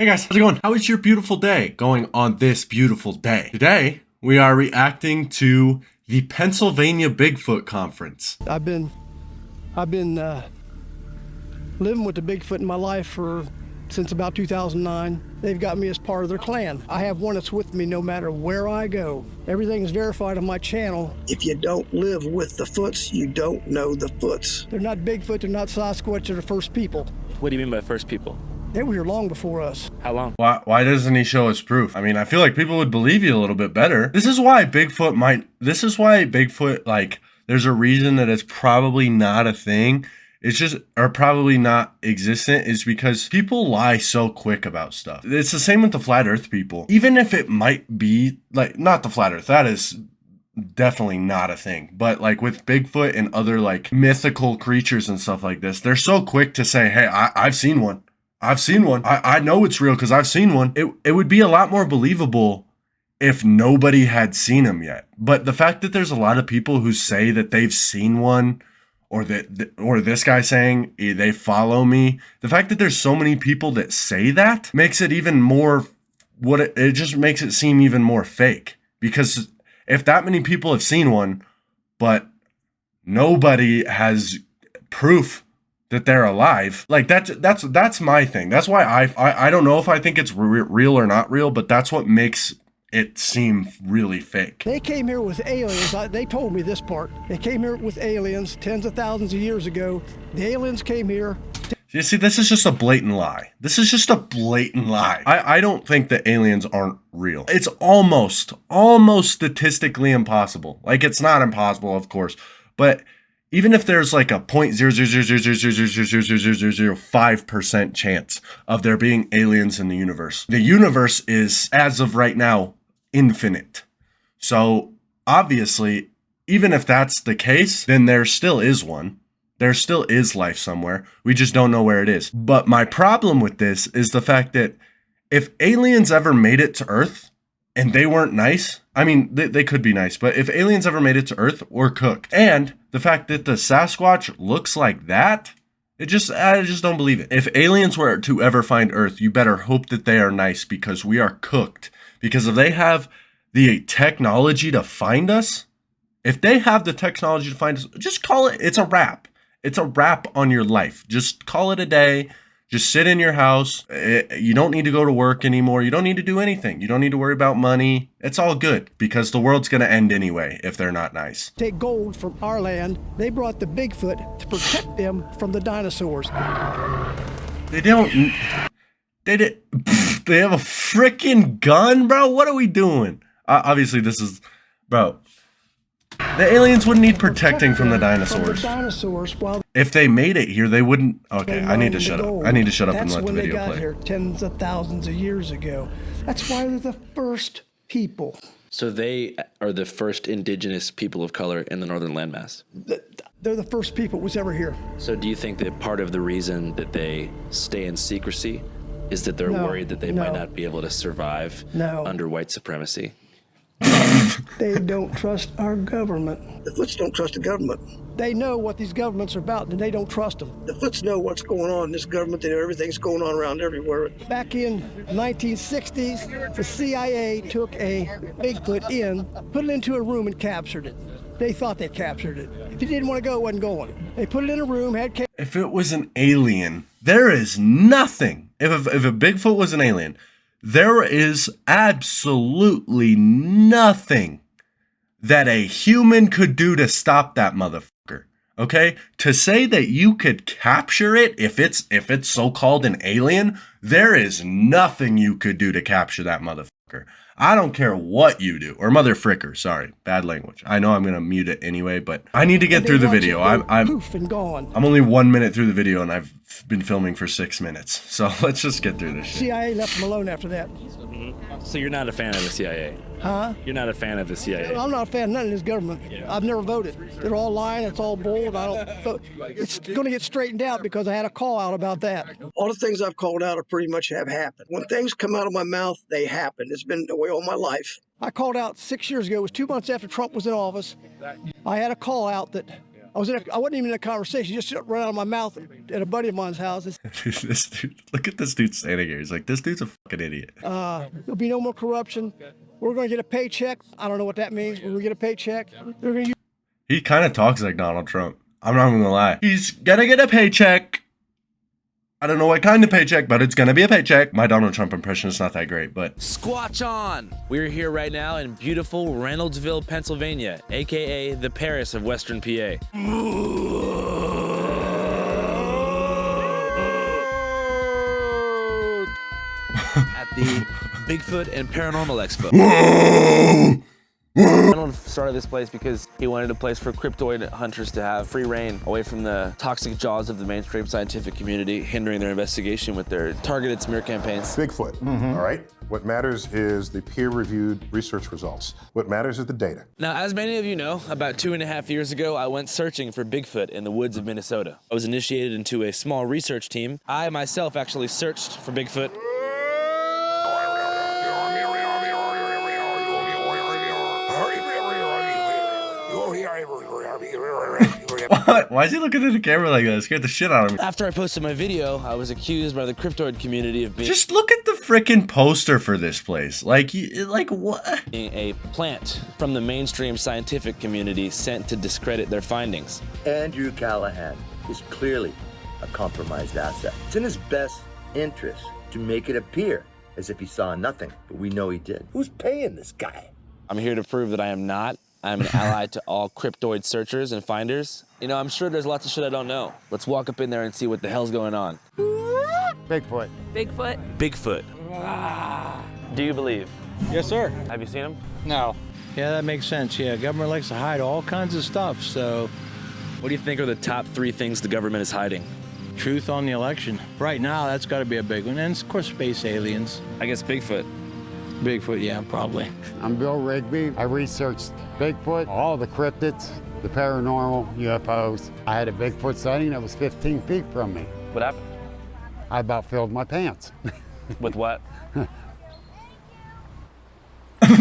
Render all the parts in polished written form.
Hey guys, how's it going? How is your beautiful day going on this beautiful day? Today, we are reacting to the Pennsylvania Bigfoot Conference. I've been living with the Bigfoot in my life since about 2009. They've got me as part of their clan. I have one that's with me no matter where I go. Everything is verified on my channel. If you don't live with the Foots, you don't know the Foots. They're not Bigfoot, they're not Sasquatch, they're the first people. What do you mean by first people? They were here long before us. How long? Why doesn't he show us proof? I mean, I feel like people would believe you a little bit better. This is why Bigfoot, like, there's a reason that it's probably not a thing. It's just, or probably not existent, is because people lie so quick about stuff. It's the same with the flat earth people. Even if it might be, like, not the flat earth, that is definitely not a thing. But like with Bigfoot and other like mythical creatures and stuff like this, they're so quick to say, hey, I've seen one. I've seen one. I know it's real because I've seen one. It would be a lot more believable if nobody had seen him yet. But the fact that there's a lot of people who say that they've seen one, or this guy saying they follow me, the fact that there's so many people that say that makes it even more, it just makes it seem even more fake. Because if that many people have seen one, but nobody has proof that they're alive, like that's my thing. That's why I don't know if I think it's real or not real, but that's what makes it seem really fake. They came here with aliens. They told me this part. They came here with aliens tens of thousands of years ago. The aliens came here. You see, this is just a blatant lie. This is just a blatant lie. I don't think that aliens aren't real. It's almost statistically impossible. Like, it's not impossible, of course, but even if there's like a 0.000000005% chance of there being aliens in the universe is, as of right now, infinite. So obviously, even if that's the case, then there still is one. There still is life somewhere. We just don't know where it is. But my problem with this is the fact that if aliens ever made it to Earth and they weren't nice, I mean, they could be nice, but if aliens ever made it to Earth, we're cooked. And the fact that the Sasquatch looks like that, I just don't believe it. If aliens were to ever find Earth, you better hope that they are nice, because we are cooked. Because if they have the technology to find us, just call it, it's a wrap. It's a wrap on your life. Just call it a day. Just sit in your house. You don't need to go to work anymore. You don't need to do anything. You don't need to worry about money. It's all good, because the world's going to end anyway if they're not nice. Take gold from our land. They brought the Bigfoot to protect them from the dinosaurs. They don't. They have a freaking gun, bro. What are we doing? Obviously, this is, bro. The aliens wouldn't need protecting from the dinosaurs. If they made it here, they wouldn't. Okay, I need to shut up. I need to shut up and let the video play. That's when they got here tens of thousands of years ago. That's why they're the first people. So they are the first indigenous people of color in the northern landmass. They're the first people who was ever here. So do you think that part of the reason that they stay in secrecy is that they're worried that they might not be able to survive under white supremacy? They don't trust our government. The Foots don't trust the government. They know what these governments are about, and they don't trust them. The Foots know what's going on in this government. They know everything's going on around everywhere. Back in 1960s, the CIA took a Bigfoot in, put it into a room, and captured it. They thought they captured it. If he didn't want to go, it wasn't going. They put it in a room, had... If it was an alien, there is nothing. If a Bigfoot was an alien, there is absolutely nothing that a human could do to stop that motherfucker. Okay? To say that you could capture it if it's so-called an alien, there is nothing you could do to capture that motherfucker. I don't care what you do. Or mother fricker, sorry. Bad language. I know I'm going to mute it anyway, but I need to get through the video. I'm only 1 minute through the video, and I've been filming for 6 minutes. So let's just get through this shit. CIA left them alone after that. So you're not a fan of the CIA? Huh? You're not a fan of the CIA? I'm not a fan of none of this government. I've never voted. They're all lying. It's all bull. And I don't vote. It's going to get straightened out because I had a call out about that. All the things I've called out pretty much have happened. When things come out of my mouth, they happen. It's been the way all my life. I called out 6 years ago. It was 2 months after Trump was in office. I had a call out that I wasn't even in a conversation, just right out of my mouth at a buddy of mine's house. This dude, look at this dude standing here. He's like, this dude's a fucking idiot. There'll be no more corruption. We're going to get a paycheck. I don't know what that means. We're going to get a paycheck. He kind of talks like Donald Trump. I'm not going to lie. He's going to get a paycheck. I don't know what kind of paycheck, but it's going to be a paycheck. My Donald Trump impression is not that great, but... Squatch on! We're here right now in beautiful Reynoldsville, Pennsylvania, aka the Paris of Western PA. At the Bigfoot and Paranormal Expo. Arnold started this place because he wanted a place for cryptoid hunters to have free reign away from the toxic jaws of the mainstream scientific community, hindering their investigation with their targeted smear campaigns. Bigfoot, all right? What matters is the peer-reviewed research results. What matters is the data. Now, as many of you know, about 2.5 years ago, I went searching for Bigfoot in the woods of Minnesota. I was initiated into a small research team. I myself actually searched for Bigfoot. What? Why is he looking at the camera like that? It scared the shit out of me. After I posted my video, I was accused by the cryptoid community of being Just look at the freaking poster for this place. Like what? a plant from the mainstream scientific community sent to discredit their findings. Andrew Callahan is clearly a compromised asset. It's in his best interest to make it appear as if he saw nothing, but we know he did. Who's paying this guy? I'm here to prove that I am not. I'm an ally to all cryptoid searchers and finders. You know, I'm sure there's lots of shit I don't know. Let's walk up in there and see what the hell's going on. Bigfoot. Bigfoot. Bigfoot. Do you believe? Yes, sir. Have you seen him? No. Yeah, that makes sense. Yeah, government likes to hide all kinds of stuff, so... What do you think are the top 3 things the government is hiding? Truth on the election. Right now, that's got to be a big one. And, of course, space aliens. I guess Bigfoot. Bigfoot, yeah, probably. I'm Bill Rigby. I researched Bigfoot, all the cryptids, the paranormal, UFOs. I had a Bigfoot sighting that was 15 feet from me. What happened? I about filled my pants. With what? I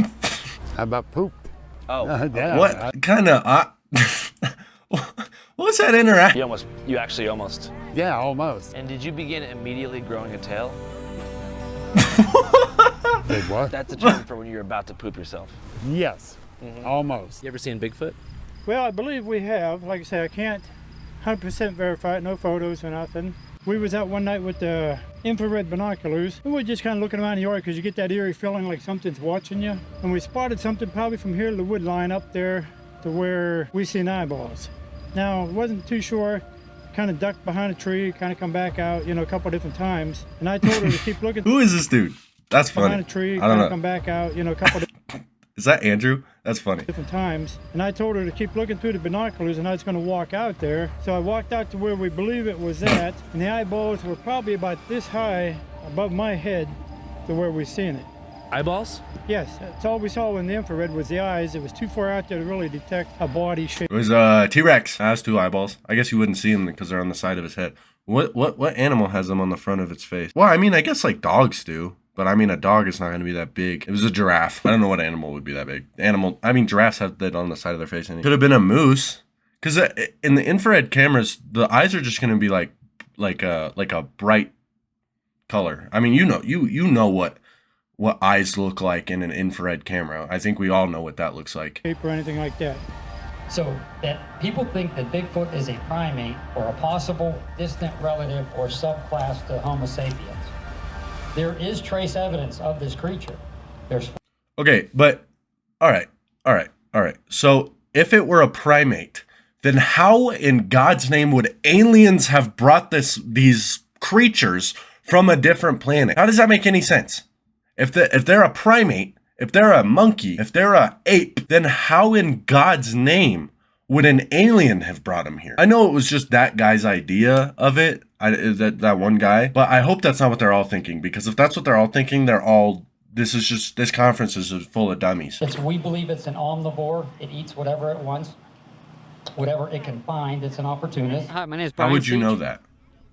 about pooped. Oh. Yeah. What kind of... What's that interaction? You actually almost. Yeah, almost. And did you begin immediately growing a tail? Big what? That's a term for when you're about to poop yourself. Yes, almost. You ever seen Bigfoot? Well, I believe we have. Like I say, I can't 100% verify it, no photos or nothing. We was out one night with the infrared binoculars, and we're just kind of looking around the yard because you get that eerie feeling like something's watching you. And we spotted something probably from here to the wood line up there to where we seen eyeballs. Now, wasn't too sure, kind of ducked behind a tree, kind of come back out, you know, a couple different times. And I told her to keep looking. Who is this dude? That's funny. Behind a tree, I don't kind know. of come back out, you know, a couple Is that Andrew? That's funny. different times. And I told her to keep looking through the binoculars and I was going to walk out there. So I walked out to where we believe it was at, and the eyeballs were probably about this high above my head to where we seen it. Eyeballs? Yes, that's all we saw in the infrared was the eyes. It was too far out there to really detect a body shape. It was T-Rex. Has 2 eyeballs. I guess you wouldn't see them because they're on the side of his head. What animal has them on the front of its face? Well, I mean, I guess like dogs do. But I mean, a dog is not going to be that big. It was a giraffe. I don't know what animal would be that big. Giraffes have that on the side of their face. And it could have been a moose. Because in the infrared cameras, the eyes are just going to be like a bright color. I mean, you know what eyes look like in an infrared camera. I think we all know what that looks like. Or anything like that. So that people think that Bigfoot is a primate or a possible distant relative or subclass to Homo sapiens. There is trace evidence of this creature. Okay, but all right. So if it were a primate, then how in God's name would aliens have brought these creatures from a different planet? How does that make any sense? If they're a primate, if they're a monkey, if they're a ape, then how in God's name would an alien have brought them here? I know it was just that guy's idea of it, that one guy, but I hope that's not what they're all thinking, because if that's what they're all thinking, this conference is full of dummies. We believe it's an omnivore. It eats whatever it wants, whatever it can find. It's an opportunist. Hi, my name is Brian. How would you Seach. know that?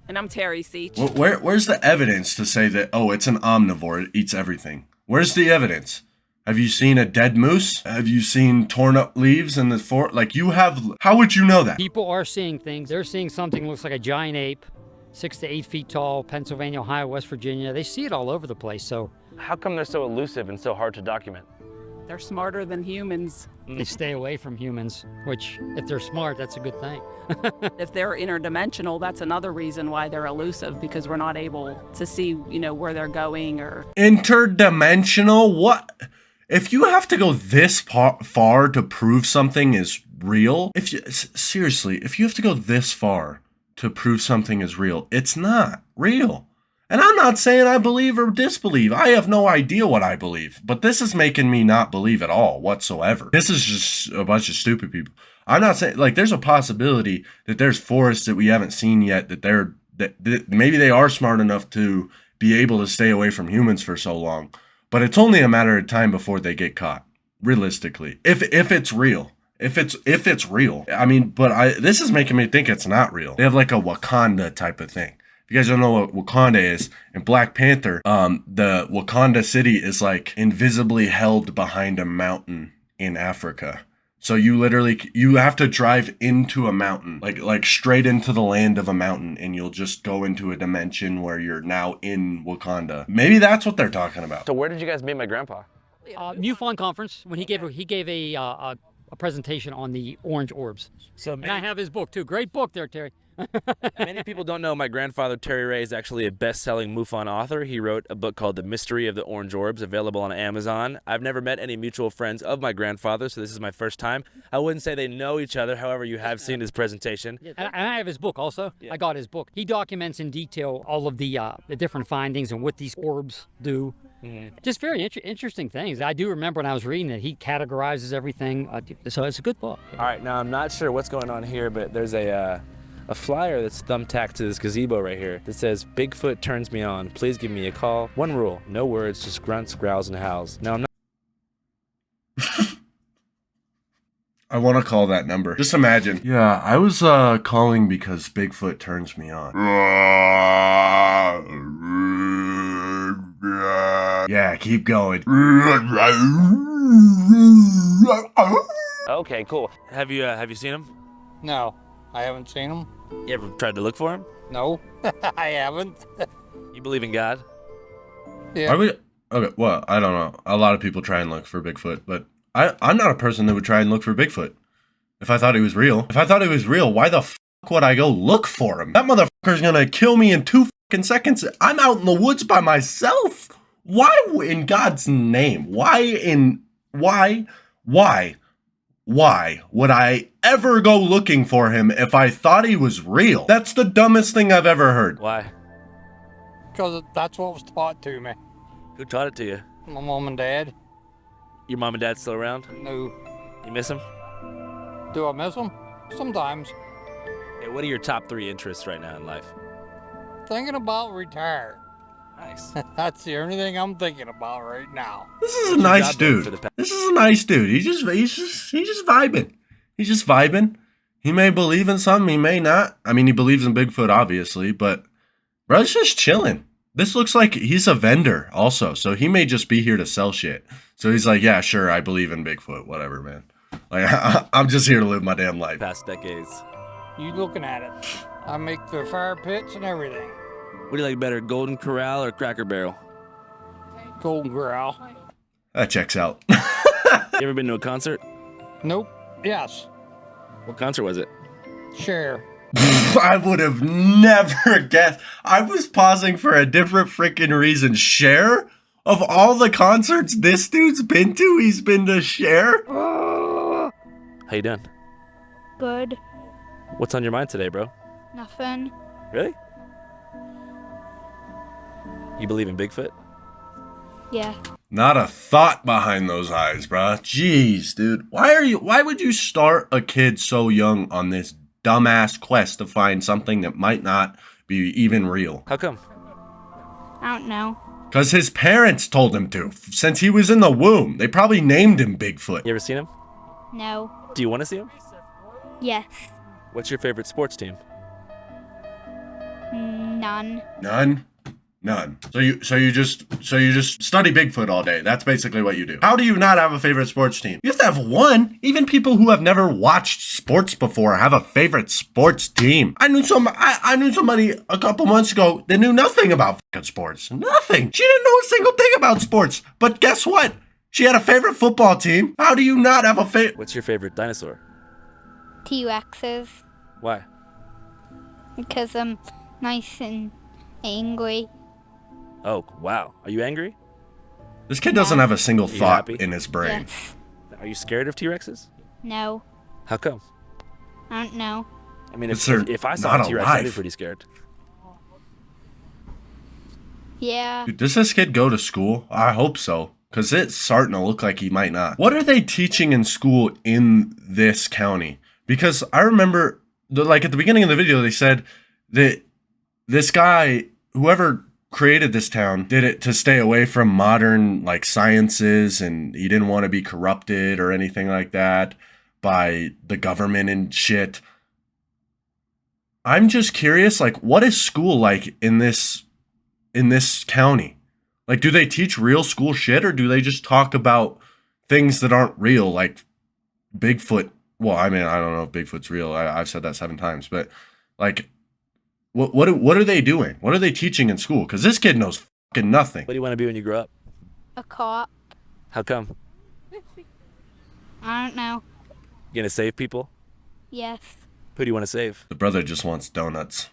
And I'm Terry Seach. Where's the evidence to say that, oh, it's an omnivore, it eats everything? Where's the evidence? Have you seen a dead moose? Have you seen torn up leaves in the forest? Like you have, how would you know that? People are seeing things. They're seeing something that looks like a giant ape, 6 to 8 feet tall, Pennsylvania, Ohio, West Virginia. They see it all over the place, so. How come they're so elusive and so hard to document? They're smarter than humans. They stay away from humans, which, if they're smart, that's a good thing. If they're interdimensional, that's another reason why they're elusive, because we're not able to see, where they're going or... Interdimensional? What? If you have to go this far to prove something is real, seriously, if you have to go this far to prove something is real, it's not real. And I'm not saying I believe or disbelieve. I have no idea what I believe. But this is making me not believe at all whatsoever. This is just a bunch of stupid people. I'm not saying, like, there's a possibility that there's forests that we haven't seen yet, that maybe they are smart enough to be able to stay away from humans for so long. But it's only a matter of time before they get caught, realistically. If it's real. If it's real. I mean, but this is making me think it's not real. They have like a Wakanda type of thing. If you guys don't know what Wakanda is, in Black Panther, the Wakanda city is like invisibly held behind a mountain in Africa. So you have to drive into a mountain, like straight into the land of a mountain, and you'll just go into a dimension where you're now in Wakanda. Maybe that's what they're talking about. So where did you guys meet my grandpa? MUFON conference, when he gave a presentation on the orange orbs. And I have his book too. Great book there, Terry. Many people don't know my grandfather, Terry Ray, is actually a best-selling MUFON author. He wrote a book called The Mystery of the Orange Orbs, available on Amazon. I've never met any mutual friends of my grandfather, so this is my first time. I wouldn't say they know each other, however, you have seen his presentation. And I have his book also. Yeah. I got his book. He documents in detail all of the different findings and what these orbs do. Mm-hmm. Just very interesting things. I do remember when I was reading that he categorizes everything. So it's a good book. All right, now I'm not sure what's going on here, but there's a flyer that's thumbtacked to this gazebo right here that says, "Bigfoot turns me on. Please give me a call. One rule, no words, just grunts, growls, and howls." Now, I'm not... I want to call that number. Just imagine. Yeah, I was calling because Bigfoot turns me on. Yeah, keep going. Okay, cool. Have you seen him? No, I haven't seen him. You ever tried to look for him? No, I haven't. You believe in God? Yeah. Okay, well, I don't know. A lot of people try and look for Bigfoot, but I'm not a person that would try and look for Bigfoot. If I thought he was real. Why the fuck would I go look for him? That motherfucker's gonna kill me in 2 fucking seconds. I'm out in the woods by myself. Why in God's name? Why would I ever go looking for him if I thought he was real? That's the dumbest thing I've ever heard. Why? Because that's what was taught to me. Who taught it to you? My mom and dad. Your mom and dad still around? No. You miss them? Do I miss them? Sometimes. Hey, what are your top 3 interests right now in life? Thinking about retiring. Nice. That's the only thing I'm thinking about right now. This is a nice dude. He's just vibing. He's just vibing. He may believe in something, he may not. I mean, he believes in Bigfoot, obviously, but bro's just chilling. This looks like he's a vendor also, so he may just be here to sell shit. So he's like, yeah, sure, I believe in Bigfoot, whatever, man. Like, I'm just here to live my damn life. Past decades. You looking at it. I make the fire pits and everything. What do you like better, Golden Corral or Cracker Barrel? Golden Corral. That checks out. You ever been to a concert? Nope. Yes. What concert was it? Cher. I would have never guessed. I was pausing for a different freaking reason. Cher? Of all the concerts this dude's been to, he's been to Cher? How you doing? Good. What's on your mind today, bro? Nothing. Really? You believe in Bigfoot? Yeah. Not a thought behind those eyes, bruh. Jeez, dude. Why would you start a kid so young on this dumbass quest to find something that might not be even real? How come? I don't know. Because his parents told him to. Since he was in the womb. They probably named him Bigfoot. You ever seen him? No. Do you want to see him? Yes. What's your favorite sports team? None. None? None. So you just study Bigfoot all day. That's basically what you do. How do you not have a favorite sports team? You have to have one. Even people who have never watched sports before have a favorite sports team. I knew somebody a couple months ago that knew nothing about fucking sports. Nothing. She didn't know a single thing about sports. But guess what? She had a favorite football team. How do you not have a favorite? What's your favorite dinosaur? T-Rexes. Why? Because I'm nice and angry. Oh, wow. Are you angry? This kid doesn't have a single Are you thought happy? in his brain. Yes. Are you scared of T-Rexes? No. How come? I don't know. I mean, It's if I saw a not T-Rex, I'd be alive. pretty scared. Yeah. Dude, does this kid go to school? I hope so, because it's starting to look like he might not. What are they teaching in school in this county? Because I remember, like at the beginning of the video, they said that this guy, whoever created this town, did it to stay away from modern like sciences, and he didn't want to be corrupted or anything like that by the government and shit. I'm just curious, like, what is school like in this county? Like, do they teach real school shit, or do they just talk about things that aren't real, like Bigfoot? Well, I mean, I don't know if Bigfoot's real. I've said that 7 times, but like, what are they doing? What are they teaching in school? Because this kid knows fucking nothing. What do you want to be when you grow up? A cop. How come? I don't know. You gonna save people? Yes. Who do you want to save? The brother just wants donuts.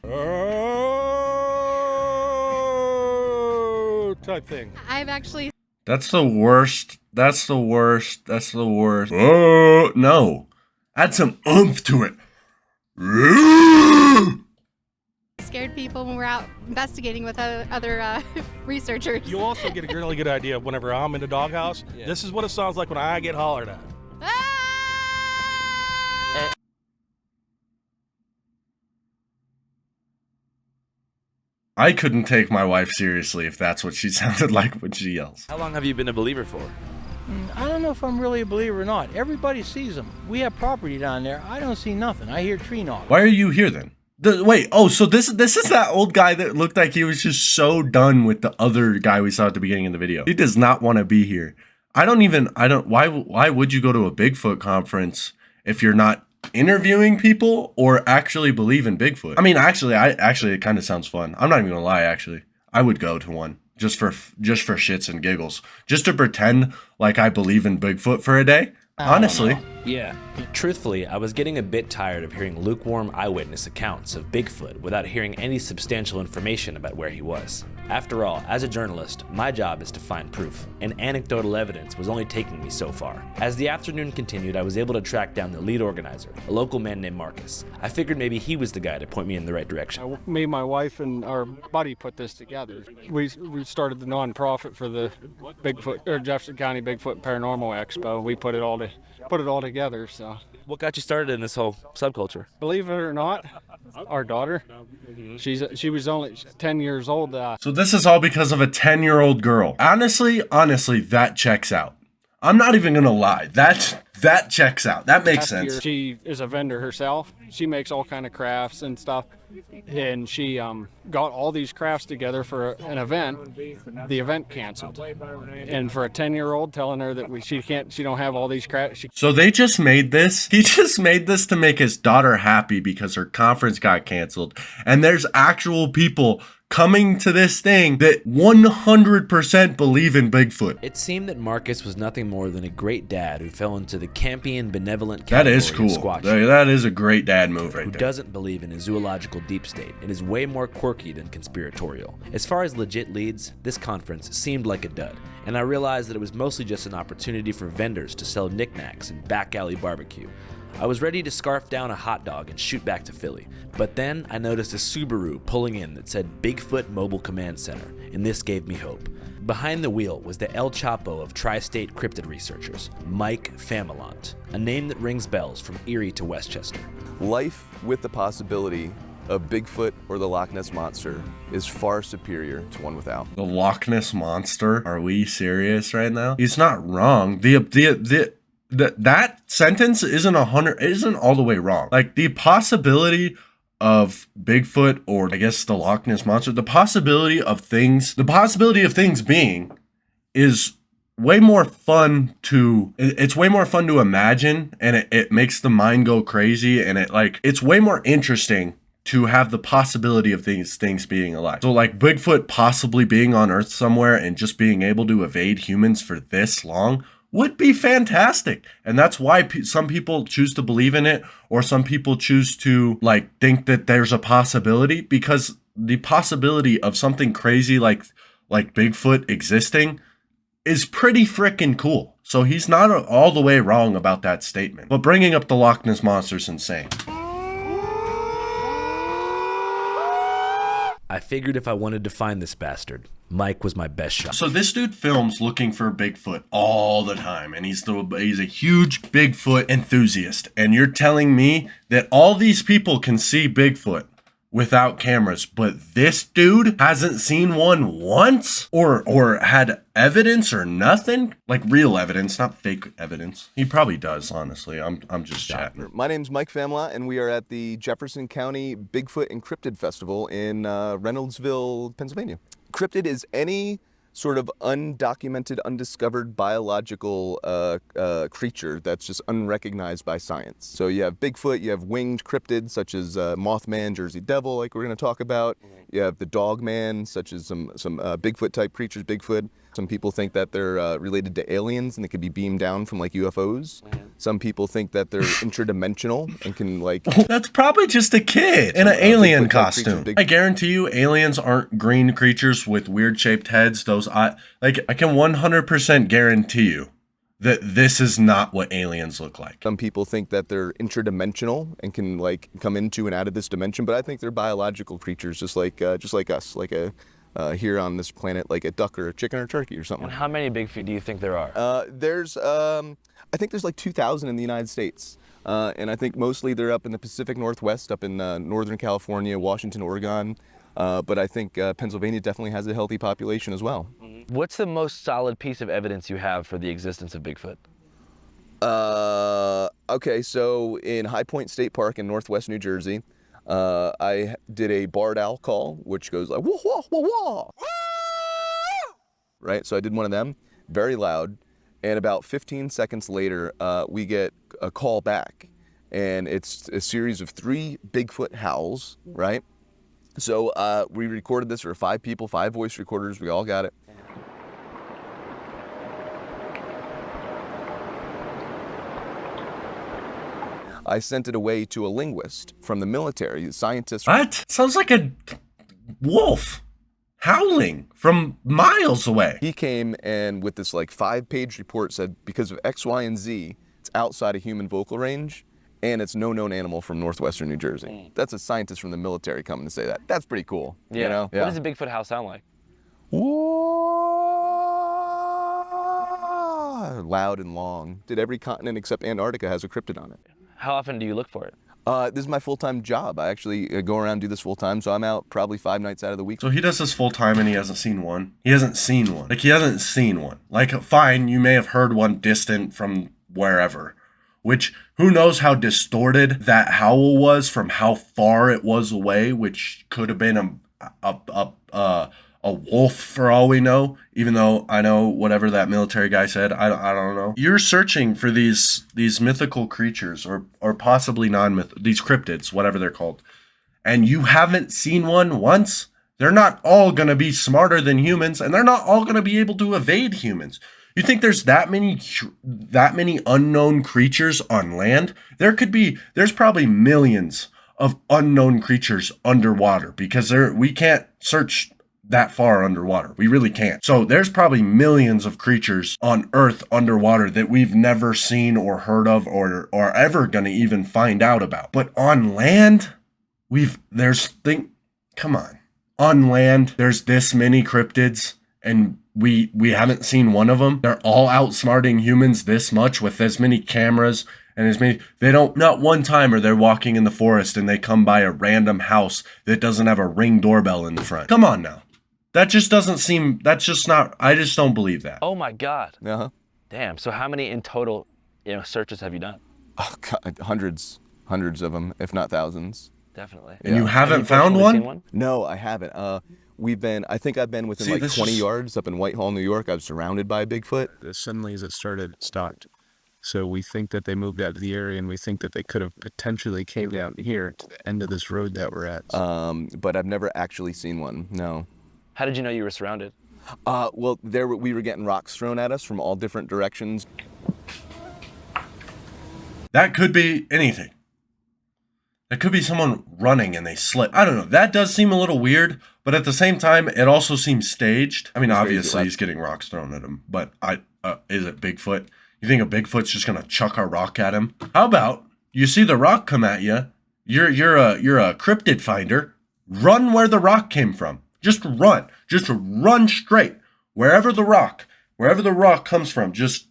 Type thing. I've actually. That's the worst. That's the worst. That's the worst. Oh, no. Add some oomph to it. Scared people when we're out investigating with other researchers. You also get a really good idea of whenever I'm in the doghouse. Yeah. This is what it sounds like when I get hollered at. I couldn't take my wife seriously if that's what she sounded like when she yells. How long have you been a believer for? I don't know if I'm really a believer or not. Everybody sees them. We have property down there. I don't see nothing. I hear tree knocking. Why are you here then? Wait, oh, so this is that old guy that looked like he was just so done with the other guy we saw at the beginning of the video. He does not want to be here. Why would you go to a Bigfoot conference if you're not interviewing people or actually believe in Bigfoot? I mean, actually, it kind of sounds fun. I'm not even gonna lie, actually. I would go to one just for shits and giggles. Just to pretend like I believe in Bigfoot for a day. Honestly. Yeah. Truthfully, I was getting a bit tired of hearing lukewarm eyewitness accounts of Bigfoot without hearing any substantial information about where he was. After all, as a journalist, my job is to find proof, and anecdotal evidence was only taking me so far. As the afternoon continued, I was able to track down the lead organizer, a local man named Marcus. I figured maybe he was the guy to point me in the right direction. Me, my wife, and our buddy put this together. We started the nonprofit for the Bigfoot or Jefferson County Bigfoot Paranormal Expo. We put it all together. So, what got you started in this whole subculture? Believe it or not, our daughter, she was only 10 years old. So this is all because of a 10-year-old girl. Honestly, that checks out. I'm not even gonna lie. That checks out. That makes sense. She is a vendor herself. She makes all kind of crafts and stuff, and she got all these crafts together for an event. The event canceled, and for a 10-year-old telling her that she don't have all these crafts. So they just made this. He just made this to make his daughter happy because her conference got canceled, and there's actual people coming to this thing that 100% believe in Bigfoot. It seemed that Marcus was nothing more than a great dad who fell into the campy and benevolent That category is cool. of squatch. That is a great dad move right who there. doesn't believe in a zoological deep state and is way more quirky than conspiratorial. As far as legit leads, this conference seemed like a dud, and I realized that it was mostly just an opportunity for vendors to sell knickknacks and back alley barbecue. I was ready to scarf down a hot dog and shoot back to Philly, but then I noticed a Subaru pulling in that said Bigfoot Mobile Command Center, and this gave me hope. Behind the wheel was the El Chapo of tri-state cryptid researchers, Mike Familant, a name that rings bells from Erie to Westchester. Life with the possibility of Bigfoot or the Loch Ness Monster is far superior to one without. The Loch Ness Monster? Are we serious right now? He's not wrong. That sentence isn't all the way wrong. Like, the possibility of Bigfoot, or I guess the Loch Ness Monster, the possibility of things being is way more fun to, it's way more fun to imagine, and it makes the mind go crazy, and it's way more interesting to have the possibility of these things being alive. So like Bigfoot possibly being on Earth somewhere and just being able to evade humans for this long would be fantastic. And that's why some people choose to believe in it, or some people choose to like think that there's a possibility, because the possibility of something crazy like Bigfoot existing is pretty freaking cool. So he's not all the way wrong about that statement. But bringing up the Loch Ness Monster is insane. I figured if I wanted to find this bastard, Mike was my best shot. So this dude films looking for Bigfoot all the time, and he's a huge Bigfoot enthusiast. And you're telling me that all these people can see Bigfoot without cameras, but this dude hasn't seen one once, or had evidence or nothing? Like real evidence, not fake evidence. He probably does, honestly. I'm just chatting. My name's Mike Famla, and we are at the Jefferson County Bigfoot and Cryptid Festival in Reynoldsville, Pennsylvania. Cryptid is any sort of undocumented, undiscovered biological creature that's just unrecognized by science. So you have Bigfoot, you have winged cryptids such as Mothman, Jersey Devil, like we're going to talk about. You have the Dogman, such as some Bigfoot-type creatures, Bigfoot. Some people think that they're related to aliens and they could be beamed down from like UFOs. Some people think that they're interdimensional and can like... That's probably just a kid in an alien costume. I guarantee you aliens aren't green creatures with weird shaped heads. I can 100% guarantee you that this is not what aliens look like. Some people think that they're interdimensional and can like come into and out of this dimension, but I think they're biological creatures just like us, like here on this planet, like a duck or a chicken or a turkey or something. And how many Bigfoot do you think there are? I think there's like 2,000 in the United States. And I think mostly they're up in the Pacific Northwest, up in Northern California, Washington, Oregon. But I think Pennsylvania definitely has a healthy population as well. What's the most solid piece of evidence you have for the existence of Bigfoot? Okay, so in High Point State Park in Northwest New Jersey, I did a barred owl call, which goes like, wah, wah, wah, wah. Right? So I did one of them, very loud. And about 15 seconds later, we get a call back. And it's a series of 3 Bigfoot howls, right? So we recorded this for 5 people, 5 voice recorders. We all got it. I sent it away to a linguist from the military, a scientist. What? Sounds like a wolf howling from miles away. He came and with this like 5-page report said, because of X, Y, and Z, it's outside of human vocal range. And it's no known animal from northwestern New Jersey. That's a scientist from the military coming to say that. That's pretty cool. Yeah. You know? What does a Bigfoot howl sound like? Loud and long. Did every continent except Antarctica has a cryptid on it. How often do you look for it? This is my full-time job. I actually go around and do this full-time, so I'm out probably 5 nights out of the week. So he does this full-time and he hasn't seen one? He hasn't seen one. Like, he hasn't seen one. Like, fine, you may have heard one distant from wherever. Which, who knows how distorted that howl was from how far it was away, which could have been a wolf for all we know, even though I know whatever that military guy said, I don't know. You're searching for these mythical creatures or possibly these cryptids, whatever they're called, and you haven't seen one once. They're not all going to be smarter than humans, and they're not all going to be able to evade humans. You think there's that many unknown creatures on land? There's probably millions of unknown creatures underwater, because we can't search that far underwater. We really can't. So there's probably millions of creatures on Earth underwater that we've never seen or heard of or are ever going to even find out about. But on land, come on. On land, there's this many cryptids, and we haven't seen one of them. They're all outsmarting humans this much with as many cameras and as many. Not one time are they walking in the forest and they come by a random house that doesn't have a Ring doorbell in the front. Come on now. That just doesn't seem, that's just not, I just don't believe that. Oh my God. Uh-huh. Damn. So how many in total, searches have you done? Oh God, hundreds of them, if not thousands. Definitely. And you Have haven't found personally one? seen No, I haven't. I think I've been within See, like this 20 is- yards up in Whitehall, New York. I was surrounded by Bigfoot. As suddenly as it started, it stopped. So we think that they moved out of the area, and we think that they could have potentially came down here to the end of this road that we're at. But I've never actually seen one, no. How did you know you were surrounded? Well, we were getting rocks thrown at us from all different directions. That could be anything. That could be someone running and they slip. I don't know. That does seem a little weird, but at the same time, it also seems staged. I mean, obviously he's getting rocks thrown at him, but is it Bigfoot? You think a Bigfoot's just gonna chuck a rock at him? How about you see the rock come at you? You're a cryptid finder. Run where the rock came from. Just run straight wherever the rock comes from. Just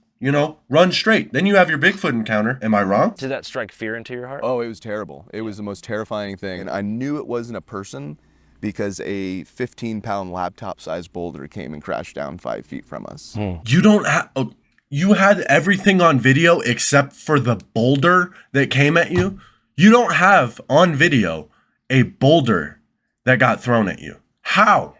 run straight. Then you have your Bigfoot encounter. Am I wrong? Did that strike fear into your heart? Oh, it was terrible. It was the most terrifying thing. And I knew it wasn't a person because a 15-pound laptop-sized boulder came and crashed down 5 feet from us. You had everything on video except for the boulder that came at you. You don't have on video a boulder that got thrown at you. How?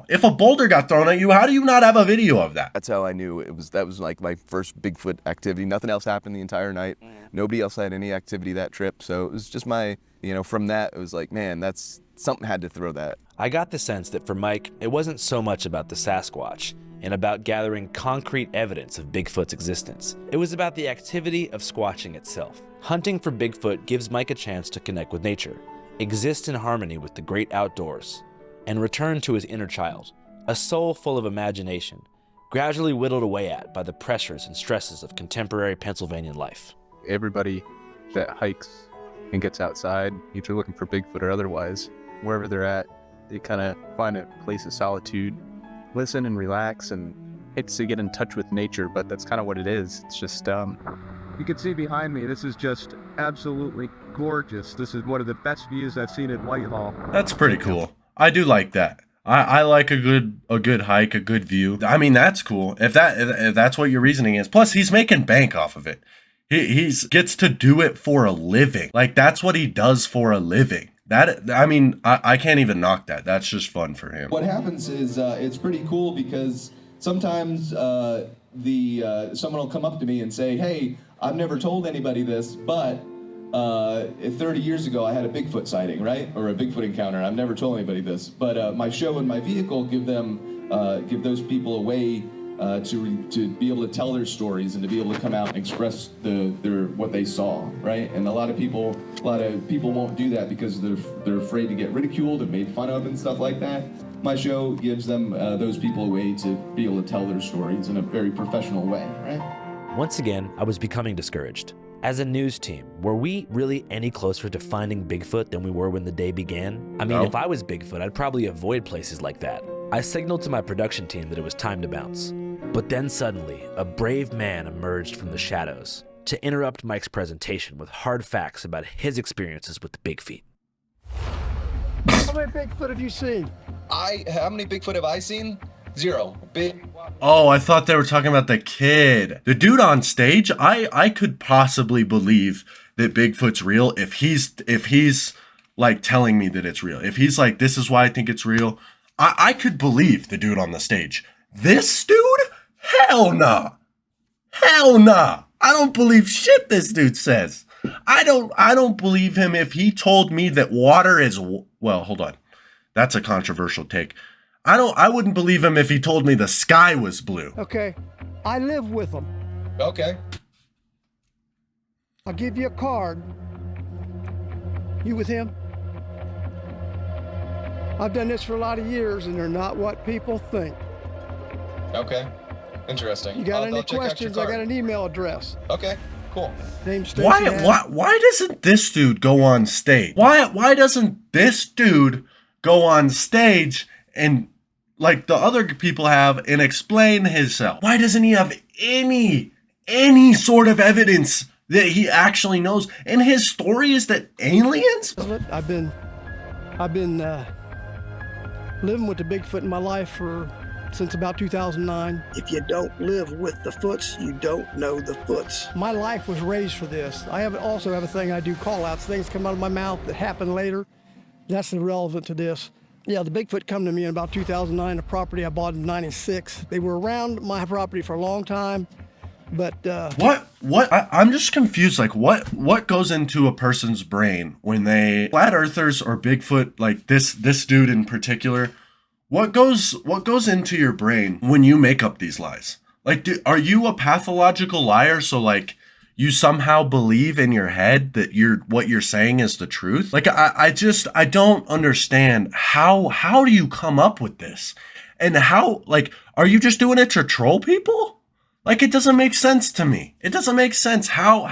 If a boulder got thrown at you, how do you not have a video of that? That's how I knew that was like my first Bigfoot activity. Nothing else happened the entire night. Nobody else had any activity that trip. So it was just from that, it was like, man, that's something had to throw that. I got the sense that for Mike, it wasn't so much about the Sasquatch and about gathering concrete evidence of Bigfoot's existence. It was about the activity of squatching itself. Hunting for Bigfoot gives Mike a chance to connect with nature, exist in harmony with the great outdoors, and return to his inner child, a soul full of imagination, gradually whittled away at by the pressures and stresses of contemporary Pennsylvanian life. Everybody that hikes and gets outside, either looking for Bigfoot or otherwise, wherever they're at, they kind of find a place of solitude, listen and relax, and hates to get in touch with nature, but that's kind of what it is. It's just, you can see behind me, this is just absolutely gorgeous. This is one of the best views I've seen in Whitehall. That's pretty cool. I do like that. I like a good hike, a good view. I mean, that's cool. If that's what your reasoning is. Plus, he's making bank off of it. He gets to do it for a living. Like, that's what he does for a living. I can't even knock that. That's just fun for him. What happens is it's pretty cool because sometimes someone will come up to me and say, hey, I've never told anybody this, but 30 years ago I had a Bigfoot sighting, right? Or a Bigfoot encounter. I've never told anybody this, but my show and my vehicle give those people a way to be able to tell their stories and to be able to come out and express what they saw, right? And a lot of people won't do that because they're afraid to get ridiculed and made fun of and stuff like that. My show gives them those people a way to be able to tell their stories in a very professional way, right? Once again, I was becoming discouraged. As a news team, were we really any closer to finding Bigfoot than we were when the day began? I mean, if I was Bigfoot, I'd probably avoid places like that. I signaled to my production team that it was time to bounce. But then suddenly, a brave man emerged from the shadows to interrupt Mike's presentation with hard facts about his experiences with the big feet. How many Bigfoot have you seen? How many Bigfoot have I seen? 0. Oh, I thought they were talking about the kid. The dude on stage, I could possibly believe that Bigfoot's real if he's like telling me that it's real. If he's like, this is why I think it's real, I could believe the dude on the stage. This dude? Hell nah. Hell nah. I don't believe shit this dude says. I don't believe him if he told me that water is, well, hold on. That's a controversial take. I wouldn't believe him if he told me the sky was blue. Okay, I live with them. Okay. I'll give you a card. You with him? I've done this for a lot of years, and they're not what people think. Okay. Interesting. You got any questions? I got an email address. Okay. Cool. Name Stacey. Why doesn't this dude go on stage? Why doesn't this dude go on stage and like the other people have and explain himself? Why doesn't he have any sort of evidence that he actually knows? And his story is that aliens? I've been living with the Bigfoot in my life for since about 2009. If you don't live with the Foots, you don't know the Foots. My life was raised for this. I also have a thing I do call-outs. Things come out of my mouth that happen later. That's irrelevant to this. Yeah, the Bigfoot come to me in about 2009, a property I bought in 96. They were around my property for a long time, but... I'm just confused. Like, what goes into a person's brain when they... Flat Earthers or Bigfoot, like this dude in particular, what goes into your brain when you make up these lies? Like, are you a pathological liar? So, like, you somehow believe in your head that what you're saying is the truth? Like, I don't understand how do you come up with this? And how, like, are you just doing it to troll people? Like, it doesn't make sense to me. It doesn't make sense. How?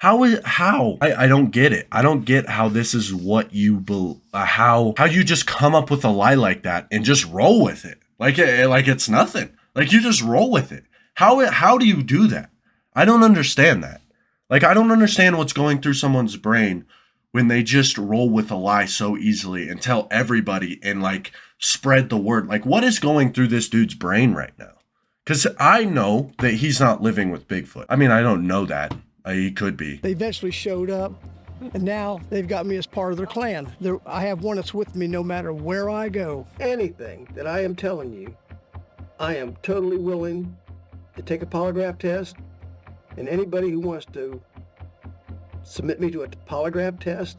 I don't get it. I don't get how this is what you how you just come up with a lie like that and just roll with it. Like it's nothing. Like, you just roll with it. How do you do that? I don't understand that. Like, I don't understand what's going through someone's brain when they just roll with a lie so easily and tell everybody and, like, spread the word. Like, what is going through this dude's brain right now? Because I know that he's not living with Bigfoot. I mean, I don't know that. He could be. They eventually showed up, and now they've got me as part of their clan. I have one that's with me no matter where I go. Anything that I am telling you, I am totally willing to take a polygraph test, and anybody who wants to submit me to a polygraph test.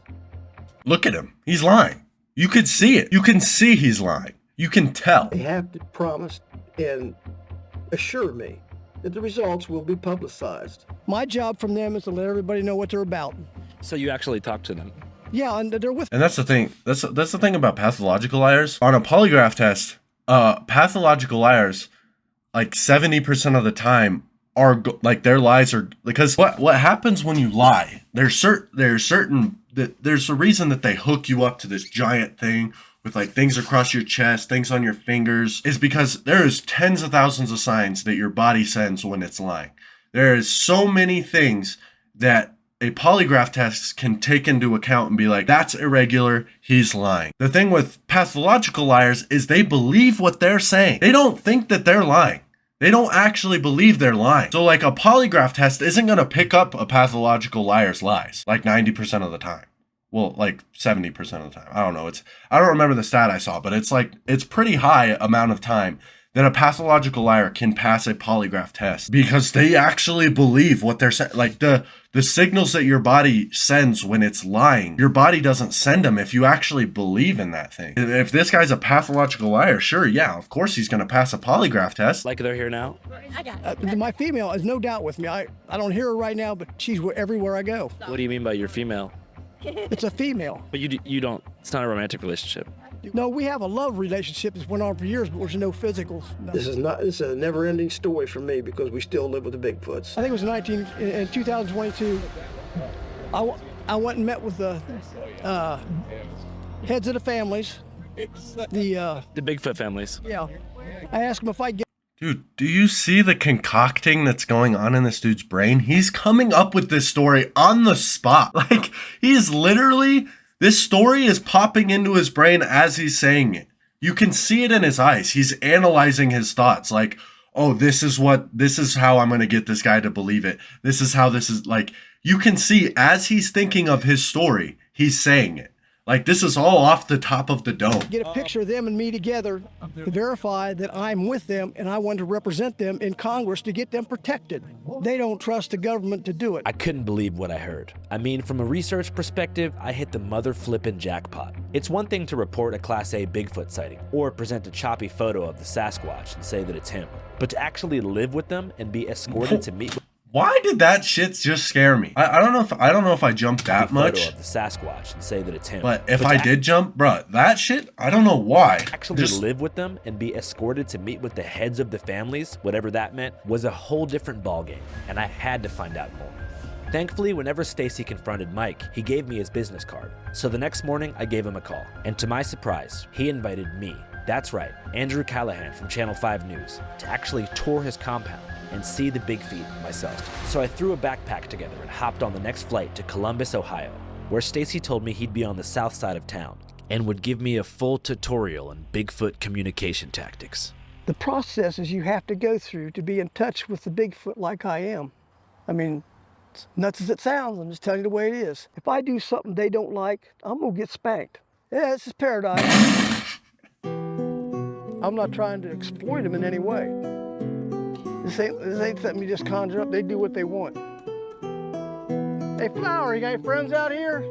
Look at him. He's lying. You could see it. You can see he's lying. You can tell. They have to promise and assure me that the results will be publicized. My job from them is to let everybody know what they're about. So you actually talk to them? Yeah, and they're with. And that's the thing. That's the thing about pathological liars. On a polygraph test, pathological liars, like 70% of the time, are like their lies are because what happens when you lie? There's a reason that they hook you up to this giant thing with, like, things across your chest, things on your fingers, is because there is tens of thousands of signs that your body sends when it's lying. There is so many things that a polygraph test can take into account and be like, that's irregular, he's lying. The thing with pathological liars is they believe what they're saying. They don't think that they're lying. They don't actually believe they're lying. So, like, a polygraph test isn't going to pick up a pathological liar's lies, like 90% of the time. Well, like 70% of the time. I don't know. I don't remember the stat I saw, but it's pretty high amount of time that a pathological liar can pass a polygraph test because they actually believe what they're saying. Like, the signals that your body sends when it's lying, your body doesn't send them if you actually believe in that thing. If this guy's a pathological liar, sure, yeah, of course he's going to pass a polygraph test. Like they're here now? My female is no doubt with me. I don't hear her right now, but she's everywhere I go. What do you mean by your female? It's a female. But you don't, it's not a romantic relationship. No, we have a love relationship that's went on for years, but there's no physicals. No. This is a never-ending story for me because we still live with the Bigfoots. I think it was in 2022. I went and met with the heads of the families. The Bigfoot families. Yeah. I asked them if I get. Dude, do you see the concocting that's going on in this dude's brain? He's coming up with this story on the spot. Like, he's literally, this story is popping into his brain as he's saying it. You can see it in his eyes. He's analyzing his thoughts. Like, oh, this is how I'm going to get this guy to believe it. This is how this is, like, you can see as he's thinking of his story, he's saying it. Like, this is all off the top of the dome. Get a picture of them and me together to verify that I'm with them and I want to represent them in Congress to get them protected. They don't trust the government to do it. I couldn't believe what I heard. I mean, from a research perspective, I hit the mother flippin' jackpot. It's one thing to report a Class A Bigfoot sighting or present a choppy photo of the Sasquatch and say that it's him. But to actually live with them and be escorted to meet with Why did that shit just scare me? I don't know if I jumped that much. Of the Sasquatch and say that it's him. But if I did jump, bruh, that shit, I don't know why. Actually live with them and be escorted to meet with the heads of the families, whatever that meant, was a whole different ballgame, and I had to find out more. Thankfully, whenever Stacy confronted Mike, he gave me his business card. So the next morning, I gave him a call. And to my surprise, he invited me, that's right, Andrew Callahan from Channel 5 News, to actually tour his compound and see the big feet myself. So I threw a backpack together and hopped on the next flight to Columbus, Ohio, where Stacy told me he'd be on the south side of town and would give me a full tutorial in Bigfoot communication tactics. the processes you have to go through to be in touch with the Bigfoot like I am. I mean, it's nuts as it sounds, I'm just telling you the way it is. If I do something they don't like, I'm gonna get spanked. Yeah, this is paradise. I'm not trying to exploit them in any way. This ain't something you just conjure up, they do what they want. Hey Flower, you got any friends out here?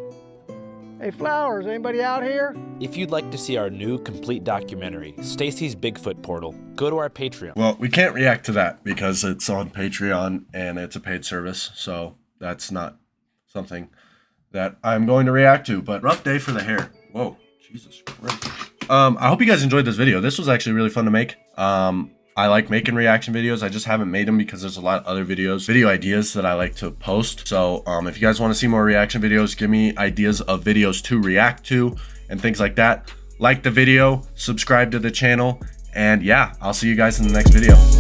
Hey Flowers, anybody out here? If you'd like to see our new complete documentary, Stacy's Bigfoot Portal, go to our Patreon. Well, we can't react to that because it's on Patreon and it's a paid service, so that's not something that I'm going to react to. But rough day for the hair. Whoa, Jesus Christ. I hope you guys enjoyed this video. This was actually really fun to make. I like making reaction videos. I just haven't made them because there's a lot of other video ideas that I like to post. So if you guys want to see more reaction videos, give me ideas of videos to react to and things like that. Like the video, subscribe to the channel, and yeah, I'll see you guys in the next video.